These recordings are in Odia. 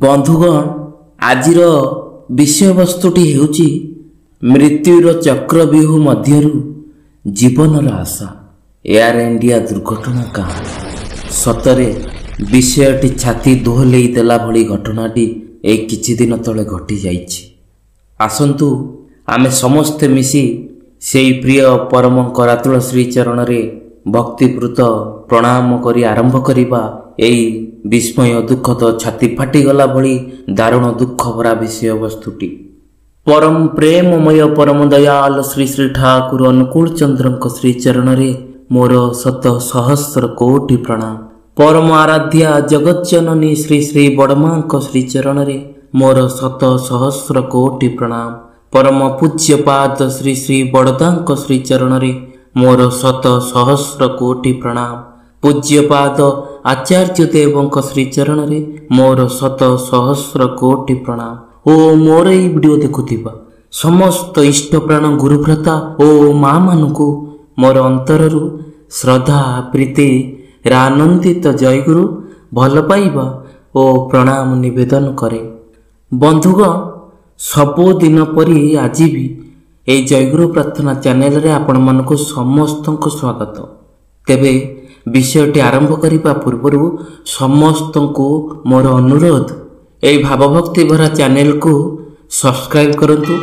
ବନ୍ଧୁଗଣ, ଆଜିର ବିଷୟବସ୍ତୁଟି ହେଉଛି ମୃତ୍ୟୁର ଚକ୍ରବ୍ୟୁହ ମଧ୍ୟରୁ ଜୀବନର ଆଶା। ଏୟାର ଇଣ୍ଡିଆ ଦୁର୍ଘଟଣା କାହାଣୀ। ସତରେ ବିଷୟଟି ଛାତି ଦୋହଲେଇ ଦେଲା ଭଳି ଘଟଣାଟି ଏଇ କିଛି ଦିନ ତଳେ ଘଟିଯାଇଛି। ଆସନ୍ତୁ ଆମେ ସମସ୍ତେ ମିଶି ସେହି ପ୍ରିୟ ପରମ କରାତୁଳ ଶ୍ରୀଚରଣରେ ଭକ୍ତିପୂତ ପ୍ରଣାମ କରି ଆରମ୍ଭ କରିବା ଏହି ବିସ୍ମୟ ଦୁଃଖଦ ଛାତି ଫାଟିଗଲା ଭଳି ଦାରୁଣ ଦୁଃଖ ଭରା ବିଷୟବସ୍ତୁଟି। ପରମ ପ୍ରେମମୟ ପରମ ଦୟାଲ ଶ୍ରୀ ଶ୍ରୀ ଠାକୁର ଅନୁକୂଳ ଚନ୍ଦ୍ରଙ୍କ ଶ୍ରୀଚରଣରେ ମୋର ଶତ ସହସ୍ର କୋଟି ପ୍ରଣାମ। ପରମ ଆରାଧ୍ୟା ଜଗଜ୍ଜନନୀ ଶ୍ରୀ ଶ୍ରୀ ବଡ଼ମାଙ୍କ ଶ୍ରୀଚରଣରେ ମୋର ଶତ ସହସ୍ର କୋଟି ପ୍ରଣାମ। ପରମ ପୂଜ୍ୟପାଦ ଶ୍ରୀ ଶ୍ରୀ ବଡ଼ଦାଙ୍କ ଶ୍ରୀଚରଣରେ ମୋର ଶତ ସହସ୍ର କୋଟି ପ୍ରଣାମ। ପୂଜ୍ୟପାଦ ଆଚାର୍ଯ୍ୟ ଦେବଙ୍କ ଶ୍ରୀଚରଣରେ ମୋର ଶତ ସହସ୍ର କୋଟି ପ୍ରଣାମ। ଓ ମୋର ଏହି ଭିଡ଼ିଓ ଦେଖୁଥିବା ସମସ୍ତ ଇଷ୍ଟପ୍ରାଣ ଗୁରୁଭ୍ରାତା ଓ ମା ମାନଙ୍କୁ ମୋର ଅନ୍ତରରୁ ଶ୍ରଦ୍ଧା ପ୍ରୀତି ଆନନ୍ଦିତ ଜୟଗୁରୁ ଭଲ ପାଇବା ଓ ପ୍ରଣାମ ନିବେଦନ କରେ। ବନ୍ଧୁଗଣ, ସବୁଦିନ ପରି ଆଜି ବି ଏହି ଜୟଗୁରୁ ପ୍ରାର୍ଥନା ଚ୍ୟାନେଲରେ ଆପଣମାନଙ୍କୁ ସମସ୍ତଙ୍କୁ ସ୍ୱାଗତ। ତେବେ ବିଷୟଟି ଆରମ୍ଭ କରିବା ପୂର୍ବରୁ ସମସ୍ତଙ୍କୁ ମୋର ଅନୁରୋଧ, ଏହି ଭାବଭକ୍ତି ଭରା ଚ୍ୟାନେଲକୁ ସବସ୍କ୍ରାଇବ କରନ୍ତୁ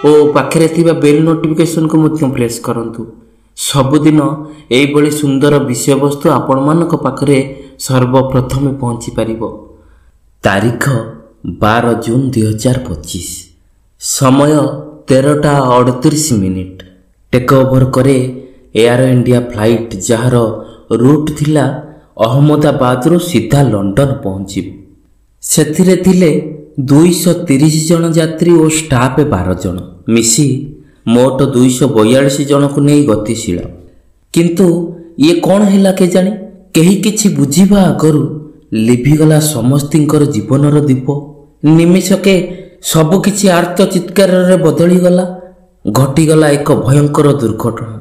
ଓ ପାଖରେ ଥିବା ବେଲ୍ ନୋଟିଫିକେସନକୁ ମଧ୍ୟ ପ୍ରେସ୍ କରନ୍ତୁ। ସବୁଦିନ ଏହିଭଳି ସୁନ୍ଦର ବିଷୟବସ୍ତୁ ଆପଣମାନଙ୍କ ପାଖରେ ସର୍ବପ୍ରଥମେ ପହଞ୍ଚି ପାରିବ। ତାରିଖ 12 ଜୁନ 2025, ସମୟ 13:38। ଟେକ୍ ଓଭର କରେ ଏୟାର ଇଣ୍ଡିଆ ଫ୍ଲାଇଟ୍, ଯାହାର ରୁଟ୍ ଥିଲା ଅହମ୍ମଦାବାଦରୁ ସିଧା ଲଣ୍ଡନ ପହଞ୍ଚିବ। ସେଥିରେ ଥିଲେ 230 ଜଣ ଯାତ୍ରୀ ଓ ଷ୍ଟାଫ୍ 12 ଜଣ, ମିଶି ମୋଟ 242 ଜଣକୁ ନେଇ ଗତିଶୀଳ। କିନ୍ତୁ ଇଏ କ'ଣ ହେଲା କେଜାଣି, କେହି କିଛି ବୁଝିବା ଆଗରୁ ଲିଭିଗଲା ସମସ୍ତିଙ୍କର ଜୀବନର ଦୀପ। ନିମିଷକେ ସବୁକିଛି ଆର୍ତ୍ତ ଚିତ୍କାରରେ ବଦଳିଗଲା। ଘଟିଗଲା ଏକ ଭୟଙ୍କର ଦୁର୍ଘଟଣା।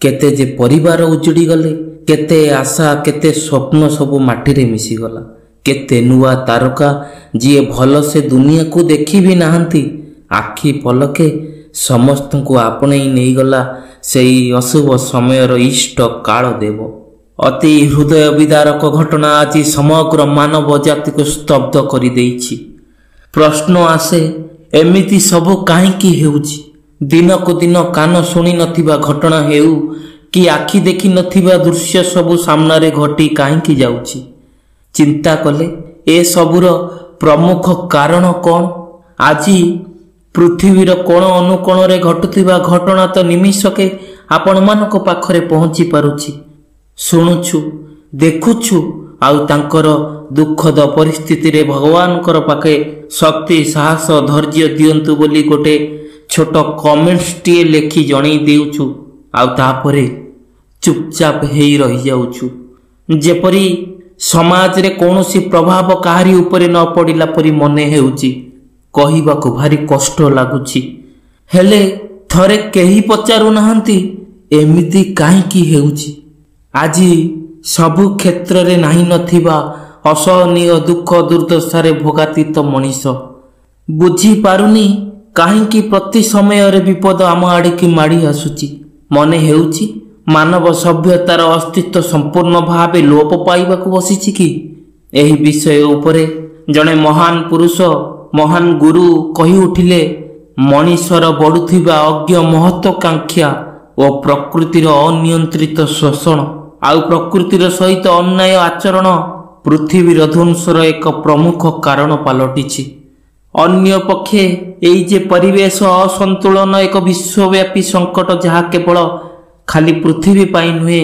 କେତେ ଯେ ପରିବାର ଉଜୁଡ଼ିଗଲେ, କେତେ ଆଶା କେତେ ସ୍ୱପ୍ନ ସବୁ ମାଟିରେ ମିଶିଗଲା। କେତେ ନୂଆ ତାରକା ଯିଏ ଭଲସେ ଦୁନିଆକୁ ଦେଖି ବି ନାହାନ୍ତି, ଆଖି ପଲକେ ସମସ୍ତଙ୍କୁ ଆପଣେଇ ନେଇଗଲା ସେଇ ଅଶୁଭ ସମୟର ଇଷ୍ଟ କାଳ ଦେବ। ଅତି ହୃଦୟ ବିଦାରକ ଘଟଣା ଆଜି ସମଗ୍ର ମାନବ ଜାତିକୁ ସ୍ତବ୍ଧ କରିଦେଇଛି। ପ୍ରଶ୍ନ ଆସେ, ଏମିତି ସବୁ କାହିଁକି ହେଉଛି? ଦିନକୁ ଦିନ କାନ ଶୁଣି ନଥିବା ଘଟଣା ହେଉ କି ଆଖି ଦେଖି ନଥିବା ଦୃଶ୍ୟ ସବୁ ସାମ୍ନାରେ ଘଟି କାହିଁକି ଯାଉଛି? ଚିନ୍ତା କଲେ ଏସବୁର ପ୍ରମୁଖ କାରଣ କ'ଣ? ଆଜି ପୃଥିବୀର କୋଣ ଅନୁକୋଣରେ ଘଟୁଥିବା ଘଟଣା ତ ନିମିଷକେ ଆପଣମାନଙ୍କ ପାଖରେ ପହଞ୍ଚି ପାରୁଛି। ଶୁଣୁଛୁ, ଦେଖୁଛୁ, ଆଉ ତାଙ୍କର ଦୁଃଖଦ ପରିସ୍ଥିତିରେ ଭଗବାନଙ୍କର ପାଖେ ଶକ୍ତି ସାହସ ଧୈର୍ଯ୍ୟ ଦିଅନ୍ତୁ ବୋଲି ଗୋଟେ ଛୋଟ କମେଣ୍ଟସଟିଏ ଲେଖି ଜଣେଇ ଦେଉଛୁ, ଆଉ ତାପରେ ଚୁପଚାପ ହେଇ ରହିଯାଉଛୁ, ଯେପରି ସମାଜରେ କୌଣସି ପ୍ରଭାବ କାହାରି ଉପରେ ନ ପଡ଼ିଲା ପରି ମନେ ହେଉଛି। କହିବାକୁ ଭାରି କଷ୍ଟ ଲାଗୁଛି, ହେଲେ ଥରେ କେହି ପଚାରୁନାହାନ୍ତି ଏମିତି କାହିଁକି ହେଉଛି? ଆଜି ସବୁ କ୍ଷେତ୍ରରେ ନାହିଁ ନଥିବା ଅସହନୀୟ ଦୁଃଖ ଦୁର୍ଦ୍ଦଶାରେ ଭୋଗାତୀତ ମଣିଷ ବୁଝିପାରୁନି କାହିଁକି ପ୍ରତି ସମୟରେ ବିପଦ ଆମ ଆଡ଼ିକି ମାଡ଼ି ଆସୁଛି। ମନେ ହେଉଛି ମାନବ ସଭ୍ୟତାର ଅସ୍ତିତ୍ୱ ସମ୍ପୂର୍ଣ୍ଣ ଭାବେ ଲୋପ ପାଇବାକୁ ବସିଛି କି? ଏହି ବିଷୟ ଉପରେ ଜଣେ ମହାନ ପୁରୁଷ, ମହାନ ଗୁରୁ କହି ଉଠିଲେ, ମଣିଷର ବଢ଼ୁଥିବା ଅଜ୍ଞ ମହତ୍ୱାକାଂକ୍ଷା ଓ ପ୍ରକୃତିର ଅନିୟନ୍ତ୍ରିତ ଶୋଷଣ ଆଉ ପ୍ରକୃତିର ସହିତ ଅନ୍ୟାୟ ଆଚରଣ ପୃଥିବୀର ଧ୍ୱଂସର ଏକ ପ୍ରମୁଖ କାରଣ ପାଲଟିଛି। ଅନ୍ୟପକ୍ଷେ ଏଇ ଯେ ପରିବେଶ ଅସନ୍ତୁଳନ ଏକ ବିଶ୍ୱବ୍ୟାପୀ ସଙ୍କଟ, ଯାହା କେବଳ ଖାଲି ପୃଥିବୀ ପାଇଁ ନୁହେଁ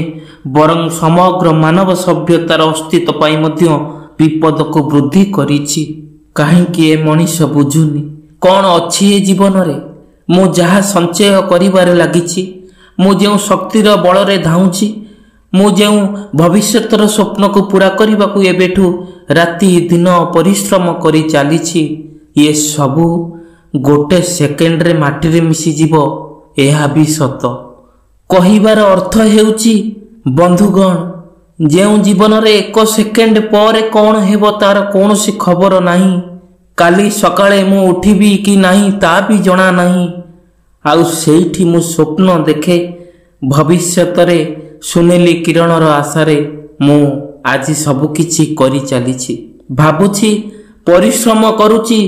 ବରଂ ସମଗ୍ର ମାନବ ସଭ୍ୟତାର ଅସ୍ତିତ୍ୱ ପାଇଁ ମଧ୍ୟ ବିପଦକୁ ବୃଦ୍ଧି କରିଛି। କାହିଁକି ଏ ମଣିଷ ବୁଝୁନି? କ'ଣ ଅଛି ଏ ଜୀବନରେ? ମୁଁ ଯାହା ସଞ୍ଚୟ କରିବାରେ ଲାଗିଛି, ମୁଁ ଯେଉଁ ଶକ୍ତିର ବଳରେ ଧାଉଁଛି, ମୁଁ ଯେଉଁ ଭବିଷ୍ୟତର ସ୍ୱପ୍ନକୁ ପୂରା କରିବାକୁ ଏବେଠୁ ରାତି ଦିନ ପରିଶ୍ରମ କରି ଚାଲିଛି, ଇଏ ସବୁ ଗୋଟେ ସେକେଣ୍ଡରେ ମାଟିରେ ମିଶିଯିବ, ଏହା ବି ସତ। କହିବାର ଅର୍ଥ ହେଉଛି, ବନ୍ଧୁଗଣ, ଯେଉଁ ଜୀବନରେ 1 ସେକେଣ୍ଡ ପରେ କ'ଣ ହେବ ତାର କୌଣସି ଖବର ନାହିଁ, କାଲି ସକାଳେ ମୁଁ ଉଠିବି କି ନାହିଁ ତା ବି ଜଣା ନାହିଁ। ଆଉ ସେଇଠି ମୁଁ ସ୍ୱପ୍ନ ଦେଖେ ଭବିଷ୍ୟତରେ ସୁନେଲି କିରଣର ଆଶାରେ ମୁଁ ଆଜି ସବୁକିଛି କରି ଚାଲିଛି। ଭାବୁଛି ପରିଶ୍ରମ କରୁଛି,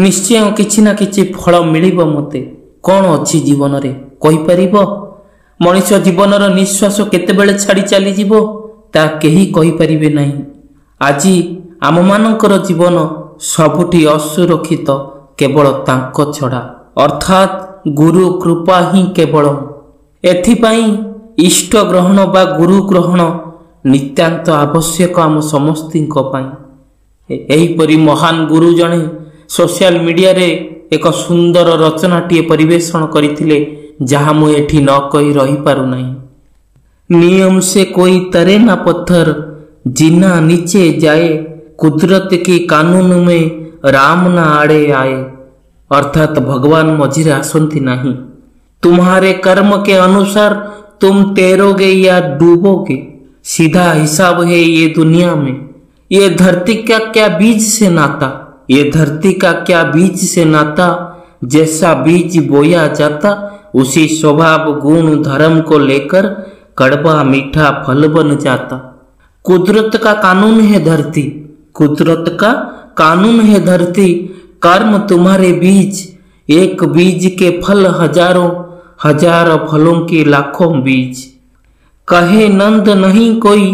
ନିଶ୍ଚୟ କିଛି ନା କିଛି ଫଳ ମିଳିବ ମୋତେ। କ'ଣ ଅଛି ଜୀବନରେ କହିପାରିବ? ମଣିଷ ଜୀବନର ନିଶ୍ୱାସ କେତେବେଳେ ଛାଡ଼ି ଚାଲିଯିବ ତା କେହି କହିପାରିବେ ନାହିଁ। ଆଜି ଆମମାନଙ୍କର ଜୀବନ ସବୁଠି ଅସୁରକ୍ଷିତ କେବଳ ତାଙ୍କ ଛଡ଼ା, ଅର୍ଥାତ୍ ଗୁରୁ କୃପା ହିଁ କେବଳ। ଏଥିପାଇଁ ଇଷ୍ଟ ଗ୍ରହଣ ବା ଗୁରୁ ଗ୍ରହଣ ନିତାନ୍ତ ଆବଶ୍ୟକ ଆମ ସମସ୍ତଙ୍କ ପାଇଁ। ଏହିପରି ମହାନ ଗୁରୁ ଜଣେ ସୋସିଆଲ ମିଡ଼ିଆରେ ଏକ ସୁନ୍ଦର ରଚନାଟିଏ ପରିବେଷଣ କରିଥିଲେ, ଯାହା ମୁଁ ଏଠି ନ କହି ରହିପାରୁନାହିଁ। नियम से कोई तरे ना पत्थर, जीना नीचे जाए, कुदरत की कानून में राम ना आड़े आए। अर्थात भगवान मझिरे आसंती नहीं, तुम्हारे कर्म के अनुसार तुम तैरोगे या डूबोगे, सीधा हिसाब है ये दुनिया में। ये धरती का क्या बीज से नाता, ये धरती का क्या बीज से नाता, जैसा बीज बोया जाता उसी स्वभाव गुण धर्म को लेकर कड़वा मीठा फल बन जाता। कुदरत का कानून है धरती, कुदरत का कानून है धरती, कर्म तुम्हारे बीज, एक बीज के फल हजारों, हजार फलों के लाखों बीज। कहे नंद नहीं कोई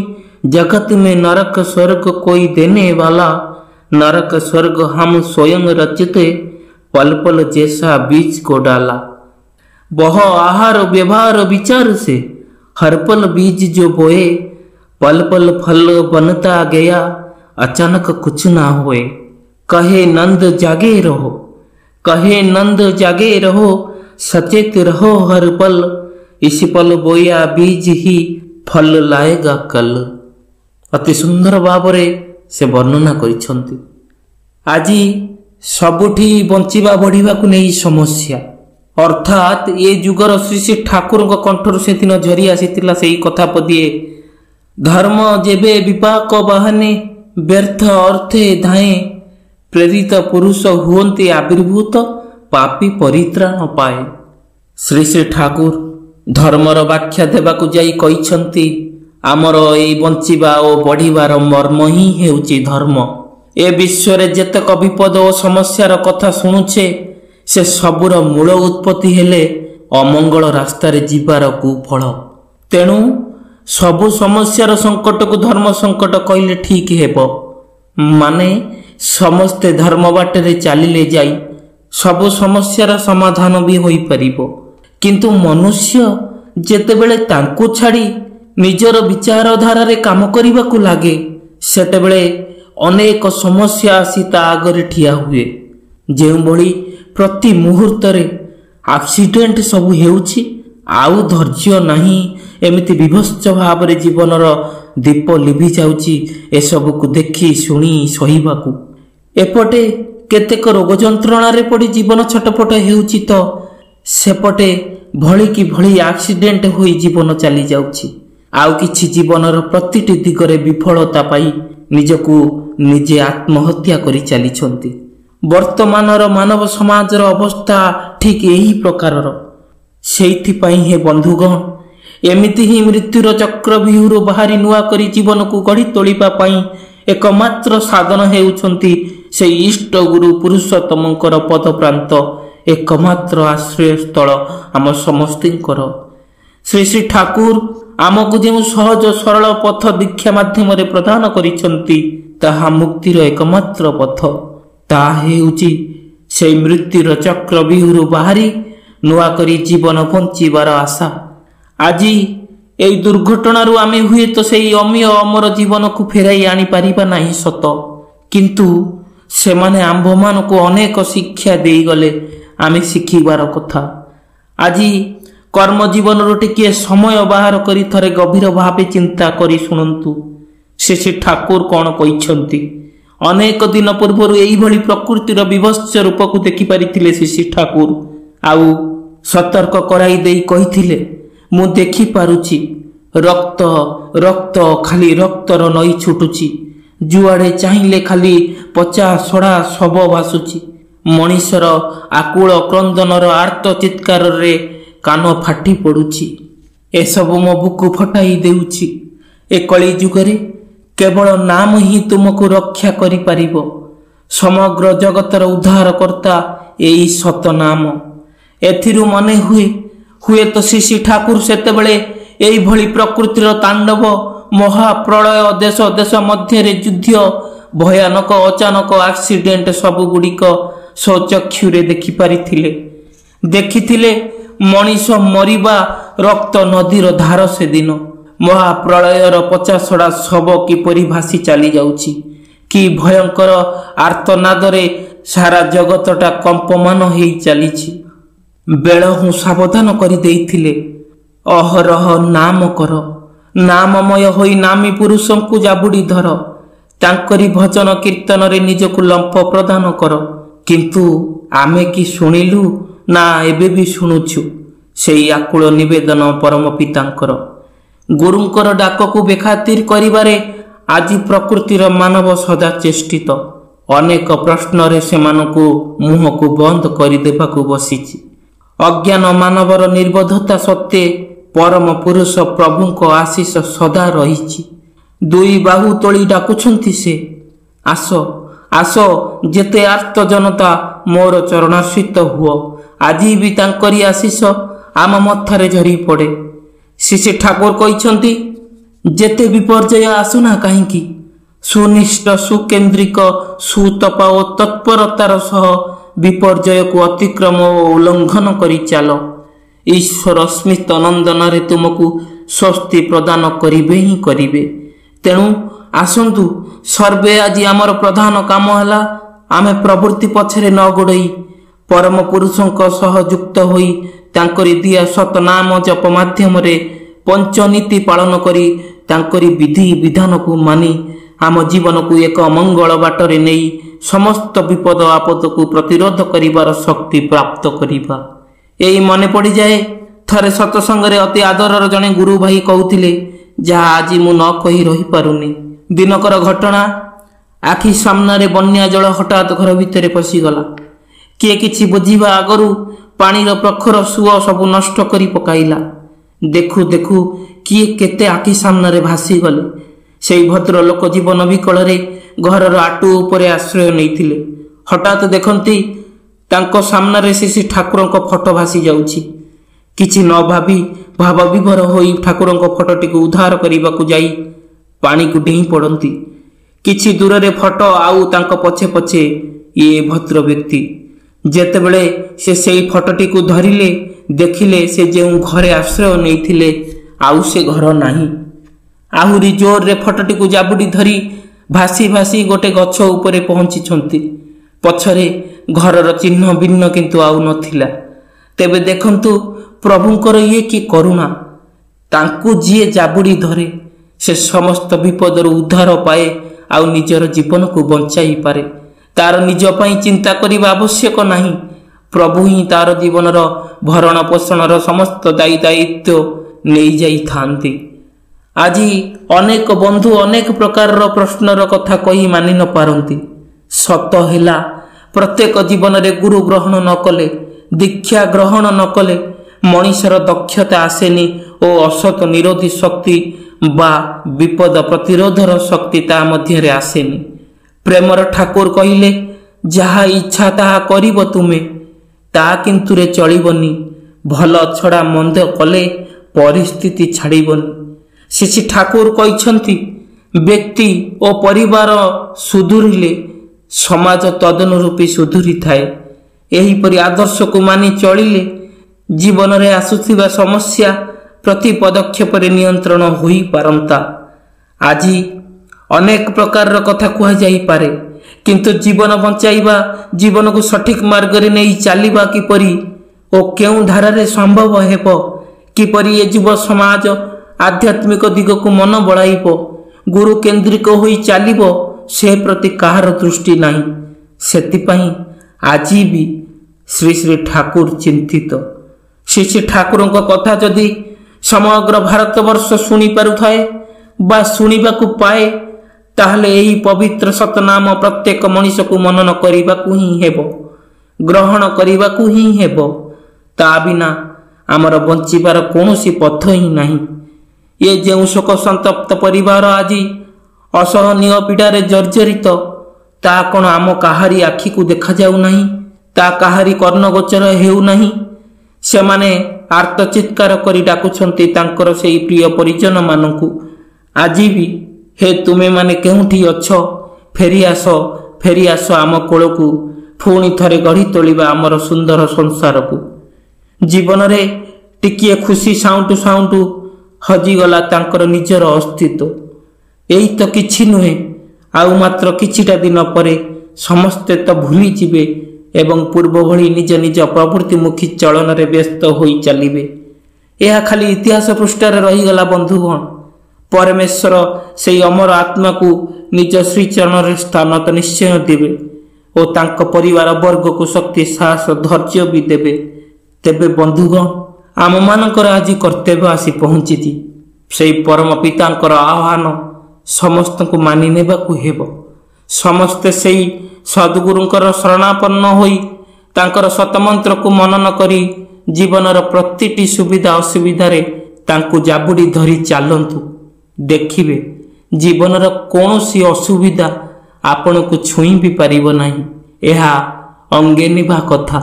जगत में नरक स्वर्ग कोई देने वाला, नरक स्वर्ग हम स्वयं रचते, पल पल जैसा बीज को डाला। वह आहार व्यवहार विचार से हर पल बीज जो बोए, पल पल फल बनता गया, अचानक कुछ ना हुए। कहे नंद जागे रहो, कहे नंद जागे रहो, सचेत रहो हर पल, इस पल बोया बीज ही फल लाएगा कल। अति सुंदर भावरे से वर्णना करिसंती। आजी सबुठी बंचिबा बढ़िबा को नहीं समस्या, अर्थात ये जुगर श्री श्री ठाकुर कंठर से दिन झरी आसीथिला सेही कथा पदिए, धर्म जेबे विपाक बाहने व्यर्थ अर्थे धाए, प्रेरित पुरुष हुअन्ति आविर्भूत पापी परित्राण पाए। श्री श्री ठाकुर धर्मर व्याख्या देवाकु जाई कहिसंती, आमर एई बंचिबा ओ बढ़िबार मर्म ही हेउची धर्म। ए विश्व रे जेतक विपद ओ समस्यार कथा शुणुछे से सबुर मूल उत्पत्ति हेले अमंगल रास्तार जीवार कुफल। तेणु सबु समस्यार संकट को धर्म संकट कहले ठीक हेबो। माने समस्ते धर्म बाटरे चलिले जाई सबु समस्यार समाधान भी होई परिबो। किंतु मनुष्य जेतेबेले तांकु छाड़ी निजर विचारधारा रे काम करिबाकु लागे, सेतेबेले अनेक समस्या आसी ता आगरे ठिया हुए। जेउ भली प्रति मुहूर्त एक्सीडेंट सबू हेउछि, आउ धैर्य नहीं, एमिति विभत्स भाव रे जीवनर दीप लिभि जाउछि। ए सबु को देखि सुनी सहिबाकु एपटे केतेक रोग जंत्रणा रे पड़ी जीवन छटपट हेउछि, तो सेपटे भली की भली एक्सीडेंट होई जीवन चली जाउछि। आउ किछि जीवनर प्रतिटी दिगरे विफलता पाई निजकु निजे आत्महत्या करि चलीछंती। वर्तमानर मानव समाजर अवस्था ठीक यही प्रकारर। सेइथिपाई हे बंधुगण, एमिति ही मृत्युर चक्रव्यूहरु बाहरी नुआ करी जीवन को गढ़ी तोलिबा पाई एकमात्र साधन हेउछंती से इष्ट गुरु पुरुषोत्तमंकर पदप्रांत, एकमात्र आश्रय स्थल आम समस्तिंकर। श्री श्री ठाकुर आमको जो सहज सरल पथ दीक्षा माध्यम प्रदान करिसंती, ताहा मुक्तिर एकमात्र पथ। ताहा हेउची से मृत्युर चक्रव्यूहरु बाहरी नुआ करी जीवन बंचिबार आशा। आजी एई दुर्घटनारू आमे हुए तो सेई अमीय अमर जीवन को फेराई आनी पारिबा नाही सत, किंतु सेमाने आंभमान को अनेक शिक्षा देई गले आमे शिखिबार कथा। आजी कर्म जीवन टिके समय बाहर करी थरे गभीर भावे चिंता करी सुनंतु श्री ठाकुर कौन कहिसंती। अनेक दिन पूर्व यही भली प्रकृतिर विभत्स रूप को देखि पारिथिले श्री ठाकुर, आउ सतर्क कराई देई कहिथिले, मु देखि पारुछि रक्त रक्त खाली रक्तर नई छुटुछि, ଯୁଆଡ଼େ ଚାହିଁଲେ ଖାଲି ପଚା ସଢ଼ା ଶବ ଭାସୁଛି। ମଣିଷର ଆକୁଳ କ୍ରନ୍ଦନର ଆର୍ତ୍ତ ଚିତ୍କାରରେ କାନ ଫାଟି ପଡ଼ୁଛି। ଏସବୁ ମୋ ବୁକୁ ଫଟାଇ ଦେଉଛି। ଏ କଳି ଯୁଗରେ କେବଳ ନାମ ହିଁ ତୁମକୁ ରକ୍ଷା କରିପାରିବ। ସମଗ୍ର ଜଗତର ଉଦ୍ଧାରକର୍ତ୍ତା ଏଇ ସତ ନାମ। ଏଥିରୁ ମନେ ହୁଏତ ଶ୍ରୀ ଠାକୁର ସେତେବେଳେ ଏଇଭଳି ପ୍ରକୃତିର ତାଣ୍ଡବ, ମହାପ୍ରଳୟ, ଦେଶ ଦେଶ ମଧ୍ୟରେ ଯୁଦ୍ଧ, ଭୟାନକ ଅଚାନକ ଆକ୍ସିଡେଣ୍ଟ ସବୁଗୁଡ଼ିକ ସ୍ୱଚକ୍ଷୁରେ ଦେଖିପାରିଥିଲେ। ଦେଖିଥିଲେ ମଣିଷ ମରିବା, ରକ୍ତ ନଦୀର ଧାର ସେଦିନ। ମହାପ୍ରଳୟର ପଚାସଢ଼ା ଶବ କିପରି ଭାସି ଚାଲି ଯାଉଛି। କି ଭୟଙ୍କର ଆର୍ତ୍ତନାଦରେ ସାରା ଜଗତଟା କମ୍ପମାନ ହେଇ ଚାଲିଛି। ବେଳହୁଁ ସାବଧାନ କରି ଦେଇଥିଲେ, ଅହରହ ନାମ କର, ନାମମୟ ହୋଇ ନାମୀ ପୁରୁଷଙ୍କୁ ଜାବୁଡ଼ି ଧର, ତାଙ୍କରି ଭଜନ କୀର୍ତ୍ତନରେ ନିଜକୁ ଲମ୍ପ ପ୍ରଦାନ କର। କିନ୍ତୁ ଆମେ କି ଶୁଣିଲୁ ନା ଏବେ ବି ଶୁଣୁଛୁ ସେଇ ଆକୁଳ ନିବେଦନ ପରମ ପିତାଙ୍କର। ଗୁରୁଙ୍କର ଡାକକୁ ବେଖାତିର କରିବାରେ ଆଜି ପ୍ରକୃତିର ମାନବ ସଦା ଚେଷ୍ଟିତ। ଅନେକ ପ୍ରଶ୍ନରେ ସେମାନଙ୍କୁ ମୁହଁକୁ ବନ୍ଦ କରିଦେବାକୁ ବସିଛି। ଅଜ୍ଞାନ ମାନବର ନିର୍ବୋଧତା ସତ୍ତ୍ୱେ ପରମ ପୁରୁଷ ପ୍ରଭୁଙ୍କ ଆଶିଷ ସଦା ରହିଛି। ଦୁଇ ବାହୁ ତୋଳି ଡାକୁଛନ୍ତି ସେ, ଆସ ଆସ ଯେତେ ଆର୍ତ୍ତ ଜନତା ମୋର ଚରଣାଶ୍ରିତ ହୁଅ। ଆଜି ବି ତାଙ୍କରି ଆଶିଷ ଆମ ମଥାରେ ଝରି ପଡ଼େ। ଶ୍ରୀ ଠାକୁର କହିଛନ୍ତି, ଯେତେ ବିପର୍ଯ୍ୟୟ ଆସୁନା କାହିଁକି, ସୁନିଷ୍ଠ ସୁକେନ୍ଦ୍ରିକ ସୁତପା ଓ ତତ୍ପରତାର ସହ ବିପର୍ଯ୍ୟୟକୁ ଅତିକ୍ରମ ଓ ଉଲ୍ଲଙ୍ଘନ କରି ଚାଲ। ଈଶ୍ୱର ସ୍ମିତ ନନ୍ଦନରେ ତୁମକୁ ସ୍ୱସ୍ତି ପ୍ରଦାନ କରିବେ ହିଁ କରିବେ। ତେଣୁ ଆସନ୍ତୁ ସର୍ବେ, ଆଜି ଆମର ପ୍ରଧାନ କାମ ହେଲା ଆମେ ପ୍ରବୃତ୍ତି ପଛରେ ନ ଗୋଡ଼େଇ ପରମ ପୁରୁଷଙ୍କ ସହ ଯୁକ୍ତ ହୋଇ ତାଙ୍କରି ଦିଆ ସତନାମ ଜପ ମାଧ୍ୟମରେ ପଞ୍ଚନୀତି ପାଳନ କରି ତାଙ୍କରି ବିଧି ବିଧାନକୁ ମାନି ଆମ ଜୀବନକୁ ଏକ ମଙ୍ଗଳ ବାଟରେ ନେଇ ସମସ୍ତ ବିପଦ ଆପଦକୁ ପ୍ରତିରୋଧ କରିବାର ଶକ୍ତି ପ୍ରାପ୍ତ କରିବା। ଏଇ ମନେ ପଡ଼ିଯାଏ, ଥରେ ସତସଙ୍ଗରେ ଅତି ଆଦରର ଜଣେ ଗୁରୁ ଭାଇ କହୁଥିଲେ, ଯାହା ଆଜି ମୁଁ ନ କହି ରହିପାରୁନି। ଦିନକର ଘଟଣା। ଆଖି ସାମ୍ନାରେ ବନ୍ୟା ଜଳ ହଠାତ୍ ଘର ଭିତରେ ପଶିଗଲା। କିଏ କିଛି ବୁଝିବା ଆଗରୁ ପାଣିର ପ୍ରଖର ସୁଅ ସବୁ ନଷ୍ଟ କରି ପକାଇଲା। ଦେଖୁ ଦେଖୁ କିଏ କେତେ ଆଖି ସାମ୍ନାରେ ଭାସିଗଲେ। ସେହି ଭଦ୍ରଲୋକ ଜୀବନ ବିକଳରେ ଘରର ଆଟୁ ଉପରେ ଆଶ୍ରୟ ନେଇଥିଲେ। ହଠାତ୍ ଦେଖନ୍ତି ତାଙ୍କ ସାମ୍ନାରେ ଶ୍ରୀ ଠାକୁରଙ୍କ ଫଟୋ ଭାସି ଯାଉଛି। କିଛି ନ ଭାବି ଭାବ ବିଭୋର ହୋଇ ଠାକୁରଙ୍କ ଫଟୋଟିକୁ ଉଦ୍ଧାର କରିବାକୁ ଯାଇ ପାଣିକୁ ଡେଇଁ ପଡ଼ନ୍ତି। କିଛି ଦୂରରେ ଫଟୋ, ଆଉ ତାଙ୍କ ପଛେ ପଛେ ଇଏ ଭଦ୍ର ବ୍ୟକ୍ତି। ଯେତେବେଳେ ସେ ସେଇ ଫଟୋଟିକୁ ଧରିଲେ, ଦେଖିଲେ ସେ ଯେଉଁ ଘରେ ଆଶ୍ରୟ ନେଇଥିଲେ ଆଉ ସେ ଘର ନାହିଁ। ଆହୁରି ଜୋରରେ ଫଟୋଟିକୁ ଜାବୁଡ଼ି ଧରି ଭାସି ଭାସି ଗୋଟେ ଗଛ ଉପରେ ପହଞ୍ଚିଛନ୍ତି। ପଛରେ ଘରର ଚିହ୍ନ ଭିନ୍ନ କିନ୍ତୁ ଆଉ ନଥିଲା। ତେବେ ଦେଖନ୍ତୁ ପ୍ରଭୁଙ୍କର ଇଏ କି କରୁଣା। ତାଙ୍କୁ ଯିଏ ଜାବୁଡ଼ି ଧରେ ସେ ସମସ୍ତ ବିପଦରୁ ଉଦ୍ଧାର ପାଏ ଆଉ ନିଜର ଜୀବନକୁ ବଞ୍ଚାଇ ପାରେ। ତାର ନିଜ ପାଇଁ ଚିନ୍ତା କରିବା ଆବଶ୍ୟକ ନାହିଁ। ପ୍ରଭୁ ହିଁ ତାର ଜୀବନର ଭରଣ ପୋଷଣର ସମସ୍ତ ଦାୟିତ୍ୱ ନେଇଯାଇଥାନ୍ତି। ଆଜି ଅନେକ ବନ୍ଧୁ ଅନେକ ପ୍ରକାରର ପ୍ରଶ୍ନର କଥା କହି ମାନି ନ ପାରନ୍ତି। ସତ ହେଲା, ପ୍ରତ୍ୟେକ ଜୀବନରେ ଗୁରୁ ଗ୍ରହଣ ନ କଲେ, ଦୀକ୍ଷା ଗ୍ରହଣ ନ କଲେ ମଣିଷର ଦକ୍ଷତା ଆସେନି ଓ ଅସତ ନିରୋଧୀ ଶକ୍ତି ବା ବିପଦ ପ୍ରତିରୋଧର ଶକ୍ତି ତା ମଧ୍ୟରେ ଆସେନି। ପ୍ରେମର ଠାକୁର କହିଲେ, ଯାହା ଇଚ୍ଛା ତାହା କରିବ ତୁମେ, ତା କିନ୍ତୁରେ ଚଳିବନି। ଭଲ ଛଡ଼ା ମନ୍ଦ କଲେ ପରିସ୍ଥିତି ଛାଡ଼ିବନି। ଶ୍ରୀ ଠାକୁର କହିଛନ୍ତି, ବ୍ୟକ୍ତି ଓ ପରିବାର ସୁଧୁରିଲେ ସମାଜ ତଦନୁରୂପୀ ସୁଧୁରିଥାଏ। ଏହିପରି ଆଦର୍ଶକୁ ମାନି ଚଳିଲେ ଜୀବନରେ ଆସୁଥିବା ସମସ୍ୟା ପ୍ରତି ପଦକ୍ଷେପରେ ନିୟନ୍ତ୍ରଣ ହୋଇପାରନ୍ତା। ଆଜି ଅନେକ ପ୍ରକାରର କଥା କୁହାଯାଇପାରେ, କିନ୍ତୁ ଜୀବନ ବଞ୍ଚାଇବା, ଜୀବନକୁ ସଠିକ ମାର୍ଗରେ ନେଇ ଚାଲିବା କିପରି ଓ କେଉଁ ଧାରାରେ ସମ୍ଭବ ହେବ, କିପରି ଏ ଯୁବ ସମାଜ ଆଧ୍ୟାତ୍ମିକ ଦିଗକୁ ମନ ବଳାଇବ, ଗୁରୁ କେନ୍ଦ୍ରିକ ହୋଇ ଚାଲିବ, ସେ ପ୍ରତି କାହାର ଦୃଷ୍ଟି ନାହିଁ। ସେଥିପାଇଁ ଆଜି ବି ଶ୍ରୀ ଶ୍ରୀ ଠାକୁର ଚିନ୍ତିତ। ଶ୍ରୀ ଶ୍ରୀ ଠାକୁରଙ୍କ କଥା ଯଦି ସମଗ୍ର ଭାରତବର୍ଷ ଶୁଣିପାରୁଥାଏ ବା ଶୁଣିବାକୁ ପାଏ, ତାହେଲେ ଏହି ପବିତ୍ର ସତନାମ ପ୍ରତ୍ୟେକ ମଣିଷକୁ ମନନ କରିବାକୁ ହିଁ ହେବ, ଗ୍ରହଣ କରିବାକୁ ହିଁ ହେବ। ତା ବିନା ଆମର ବଞ୍ଚିବାର କୌଣସି ପଥ ହିଁ ନାହିଁ। ଏ ଯେଉଁ ଶୋକ ସନ୍ତପ୍ତ ପରିବାର ଆଜି ଅସହନୀୟ ପୀଡ଼ାରେ ଜର୍ଜରିତ, ତାହା କ'ଣ ଆମ କାହାରି ଆଖିକୁ ଦେଖାଯାଉ ନାହିଁ? ତା କାହାରି କର୍ଣ୍ଣଗୋଚର ହେଉନାହିଁ? ସେମାନେ ଆର୍ତ୍ତ ଚିତ୍କାର କରି ଡାକୁଛନ୍ତି ତାଙ୍କର ସେହି ପ୍ରିୟ ପରିଜନମାନଙ୍କୁ। ଆଜି ବି ହେ ତୁମେମାନେ କେଉଁଠି ଅଛ? ଫେରିଆସ, ଫେରିଆସ ଆମ କୋଳକୁ, ପୁଣି ଥରେ ଗଢ଼ି ତୋଳିବା ଆମର ସୁନ୍ଦର ସଂସାରକୁ। ଜୀବନରେ ଟିକିଏ ଖୁସି ସାଉଁଟୁ ସାଉଁଟୁ ହଜିଗଲା ତାଙ୍କର ନିଜର ଅସ୍ତିତ୍ୱ। ଏଇ ତ କିଛି ନୁହେଁ, ଆଉ ମାତ୍ର କିଛିଟା ଦିନ ପରେ ସମସ୍ତେ ତ ଭୁଲିଯିବେ ଏବଂ ପୂର୍ବ ଭଳି ନିଜ ନିଜ ପ୍ରବୃତ୍ତିମୁଖୀ ଚଳନରେ ବ୍ୟସ୍ତ ହୋଇ ଚାଲିବେ। ଏହା ଖାଲି ଇତିହାସ ପୃଷ୍ଠାରେ ରହିଗଲା ବନ୍ଧୁଗଣ। ପରମେଶ୍ୱର ସେହି ଅମର ଆତ୍ମାକୁ ନିଜ ଶ୍ରୀଚରଣରେ ସ୍ଥାନ ତ ନିଶ୍ଚୟ ଦେବେ ଓ ତାଙ୍କ ପରିବାର ବର୍ଗକୁ ଶକ୍ତି, ସାହସ, ଧୈର୍ଯ୍ୟ ବି ଦେବେ। ତେବେ ବନ୍ଧୁଗଣ, ଆମମାନଙ୍କର ଆଜି କର୍ତ୍ତବ୍ୟ ଆସି ପହଞ୍ଚିଛି। ସେହି ପରମ ପିତାଙ୍କର ଆହ୍ୱାନ ସମସ୍ତଙ୍କୁ ମାନି ନେବାକୁ ହେବ। ସମସ୍ତେ ସେହି ସଦ୍ଗୁରୁଙ୍କର ଶରଣାପନ୍ନ ହୋଇ ତାଙ୍କର ସତମନ୍ତ୍ରକୁ ମନନ କରି ଜୀବନର ପ୍ରତିଟି ସୁବିଧା ଅସୁବିଧାରେ ତାଙ୍କୁ ଜାବୁଡ଼ି ଧରି ଚାଲନ୍ତୁ। ଦେଖିବେ, ଜୀବନର କୌଣସି ଅସୁବିଧା ଆପଣଙ୍କୁ ଛୁଇଁ ବି ପାରିବ ନାହିଁ। ଏହା ଅଙ୍ଗେ ନିଭା କଥା।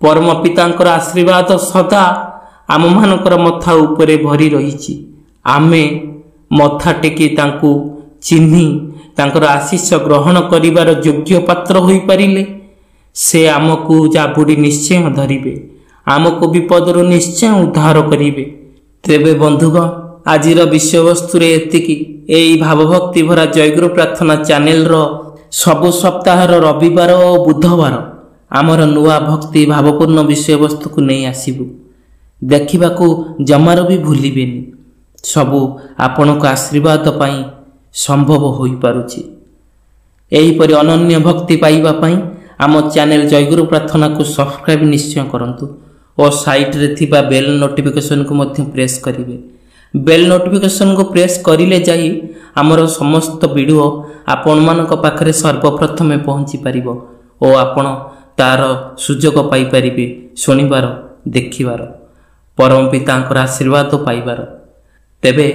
ପରମ ପିତାଙ୍କର ଆଶୀର୍ବାଦ ସଦା ଆମମାନଙ୍କର ମଥା ଉପରେ ଭରି ରହିଛି। ଆମେ ମଥା ଟେକି ତାଙ୍କୁ ଚିହ୍ନି ତାଙ୍କର ଆଶୀଷ ଗ୍ରହଣ କରିବାର ଯୋଗ୍ୟ ପାତ୍ର ହୋଇପାରିଲେ ସେ ଆମକୁ ଜାବୁଡ଼ି ନିଶ୍ଚୟ ଧରିବେ, ଆମକୁ ବିପଦରୁ ନିଶ୍ଚୟ ଉଦ୍ଧାର କରିବେ। ତେବେ ବନ୍ଧୁଗଣ, ଆଜିର ବିଷୟବସ୍ତୁରେ ଏତିକି। ଏହି ଭାବଭକ୍ତି ଭରା ଜୟଗୁରୁ ପ୍ରାର୍ଥନା ଚ୍ୟାନେଲର ସବୁ ସପ୍ତାହର ରବିବାର ଓ ବୁଧବାର ଆମର ନୂଆ ଭକ୍ତି ଭାବପୂର୍ଣ୍ଣ ବିଷୟବସ୍ତୁକୁ ନେଇ ଆସିବୁ। ଦେଖିବାକୁ ଜମାରୁ ବି ଭୁଲିବେନି। ସବୁ ଆପଣଙ୍କ ଆଶୀର୍ବାଦ ପାଇଁ ସମ୍ଭବ ହୋଇପାରୁଛି। ଏହିପରି ଅନନ୍ୟ ଭକ୍ତି ପାଇବା ପାଇଁ ଆମ ଚ୍ୟାନେଲ ଜୟଗୁରୁ ପ୍ରାର୍ଥନାକୁ ସବସ୍କ୍ରାଇବ୍ ନିଶ୍ଚୟ କରନ୍ତୁ ଓ ସାଇଟ୍ରେ ଥିବା ବେଲ୍ ନୋଟିଫିକେସନକୁ ମଧ୍ୟ ପ୍ରେସ୍ କରିବେ। ବେଲ୍ ନୋଟିଫିକେସନକୁ ପ୍ରେସ୍ କରିଲେ ଯାଇ ଆମର ସମସ୍ତ ଭିଡ଼ିଓ ଆପଣମାନଙ୍କ ପାଖରେ ସର୍ବପ୍ରଥମେ ପହଞ୍ଚି ପାରିବ ଓ ଆପଣ ତାର ସୁଯୋଗ ପାଇପାରିବେ ଶୁଣିବାର, ଦେଖିବାର, ପରମ ପିତାଙ୍କର ଆଶୀର୍ବାଦ ପାଇବାର। ତେବେ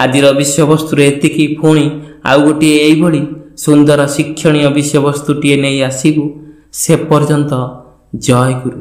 ଆଜିର ବିଷୟବସ୍ତୁରେ ଏତିକି। ପୁଣି ଆଉ ଗୋଟିଏ ଏଇଭଳି ସୁନ୍ଦର ଶିକ୍ଷଣୀୟ ବିଷୟବସ୍ତୁଟିଏ ନେଇ ଆସିବୁ। ସେ ପର୍ଯ୍ୟନ୍ତ ଜୟ ଗୁରୁ।